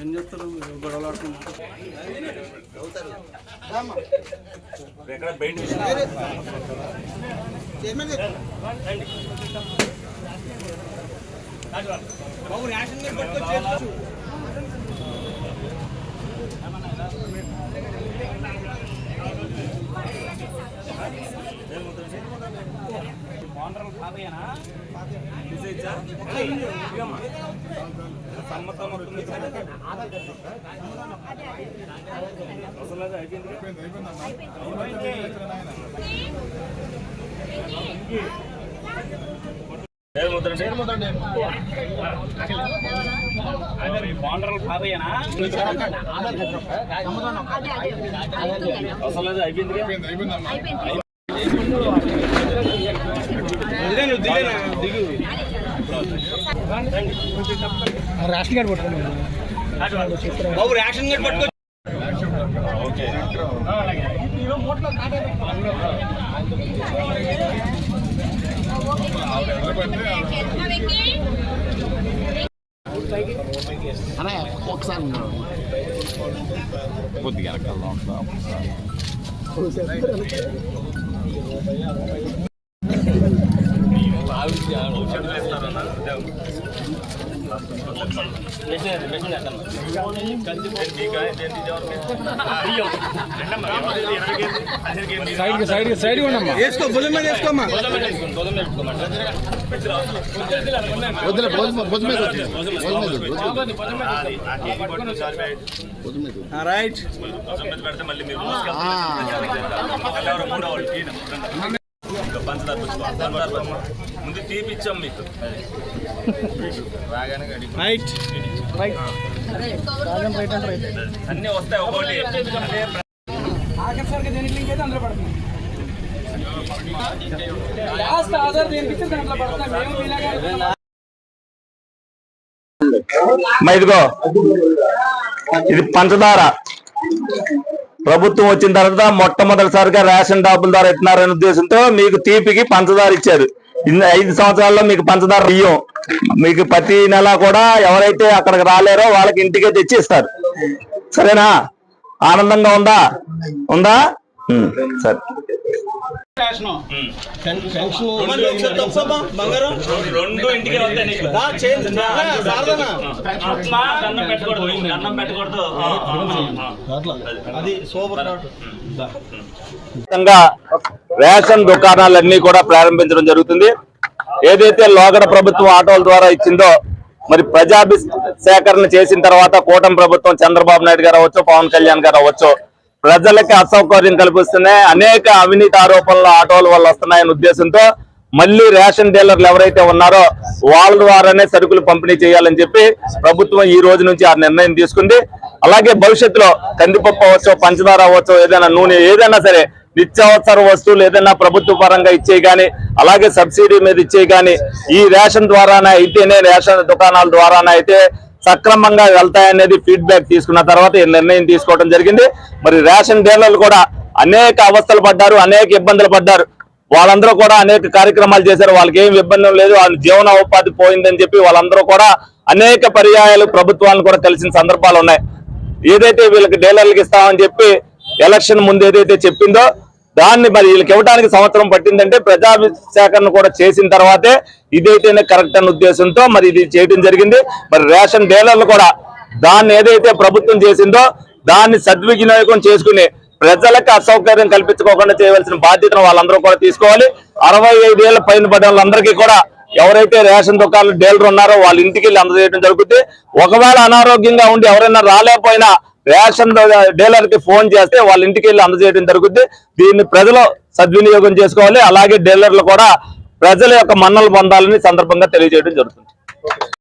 ఏం చెప్తారు గొడవలు ఆడుతున్నారు రేషన్ కార్డు పట్టుకోండి బాబు, రేషన్ కార్డు పట్టుకో. ఒకసారి కొద్దిగా సైడ్ వేసుకో, భుజం మీద వేసుకోమ్మా. రైట్ ముందు తీపిచ్చాం మీకు అన్నీ వస్తాయి. ఒకటి ఇదిగో ఇది పంచదార ప్రభుత్వం వచ్చిన తర్వాత మొట్టమొదటిసారిగా రేషన్ డబ్బుల ద్వారా ఇస్తున్నారనే ఉద్దేశంతో మీకు తీపికి పంచదార ఇచ్చారు. 5 సంవత్సరాల్లో మీకు పంచదార బియ్యం మీకు ప్రతి నెల కూడా ఎవరైతే అక్కడికి రాలేరో వాళ్ళకి ఇంటికే తెచ్చి ఇస్తారు. సరేనా? ఆనందంగా ఉందా? సరే. రేషన్ దుకాణాలన్నీ కూడా ప్రారంభించడం జరుగుతుంది. ఏదైతే లోగడ ప్రభుత్వం ఆటోల ద్వారా ఇచ్చిందో మరి ప్రజాభి సేకరణ చేసిన తర్వాత కూటమి ప్రభుత్వం చంద్రబాబు నాయుడు గారు అవ్వచ్చు, పవన్ కళ్యాణ్ గారు అవ్వచ్చు, ప్రజలకి అసౌకర్యం కల్పిస్తున్నాయి, అనేక అవినీతి ఆరోపణలు ఆటోల వల్ల వస్తున్నాయనే ఉద్దేశంతో మళ్ళీ రేషన్ డీలర్లు ఎవరైతే ఉన్నారో వాళ్ళ ద్వారానే సరుకులు పంపిణీ చేయాలని చెప్పి ప్రభుత్వం ఈ రోజు నుంచి ఆ నిర్ణయం తీసుకుంది. అలాగే భవిష్యత్తులో కందిపప్పు అవ్వచ్చు, పంచదార అవ్వచ్చు, ఏదైనా నూనె ఏదైనా సరే నిత్యావసర వస్తువులు ఏదైనా ప్రభుత్వ పరంగా ఇచ్చేవి కానీ అలాగే సబ్సిడీ మీద ఇచ్చేవి కానీ ఈ రేషన్ ద్వారానే అయితేనే, రేషన్ దుకాణాల ద్వారానే అయితే సక్రమంగా వెళ్తాయనేది ఫీడ్బ్యాక్ తీసుకున్న తర్వాత ఈ నిర్ణయం తీసుకోవడం జరిగింది. మరి రేషన్ డీలర్లు కూడా అనేక అవస్థలు పడ్డారు, అనేక ఇబ్బందులు పడ్డారు. వాళ్ళందరూ కూడా అనేక కార్యక్రమాలు చేశారు. వాళ్ళకి ఏం ఇబ్బంది లేదు, వాళ్ళ జీవనోపాధి పోయిందని చెప్పి వాళ్ళందరూ కూడా అనేక పర్యాయాలు ప్రభుత్వాలను కూడా కలిసిన సందర్భాలు ఉన్నాయి. ఏదైతే వీళ్ళకి డీలర్లకు ఇస్తామని చెప్పి ఎలక్షన్ ముందు ఏదైతే చెప్పిందో దాన్ని మరి వీళ్ళకి ఇవ్వడానికి సంవత్సరం పట్టిందంటే ప్రజాభిషేకరణ కూడా చేసిన తర్వాతే ఇదైతేనే కరెక్ట్ అన్న ఉద్దేశంతో మరి ఇది చేయడం జరిగింది. మరి రేషన్ డీలర్లు కూడా దాన్ని ఏదైతే ప్రభుత్వం చేసిందో దాన్ని సద్వినియోగం చేసుకుని ప్రజలకు అసౌకర్యం కల్పించుకోకుండా చేయవలసిన బాధ్యతను వాళ్ళందరూ కూడా తీసుకోవాలి. 65 ఏళ్ల పైన పడిన వాళ్ళందరికీ కూడా ఎవరైతే రేషన్ దుకాణాలు డీలర్ ఉన్నారో వాళ్ళ ఇంటికి వెళ్ళి అందజేయడం జరుగుతుంది. ఒకవేళ అనారోగ్యంగా ఉండి ఎవరైనా రాలేకపోయినా రేషన్ డీలర్ కి ఫోన్ చేస్తే వాళ్ళ ఇంటికి వెళ్ళి అందజేయడం జరుగుతుంది. దీన్ని ప్రజలు సద్వినియోగం చేసుకోవాలి. అలాగే డీలర్లు కూడా ప్రజల యొక్క మన్నలు పొందాలని సందర్భంగా తెలియజేయడం జరుగుతుంది.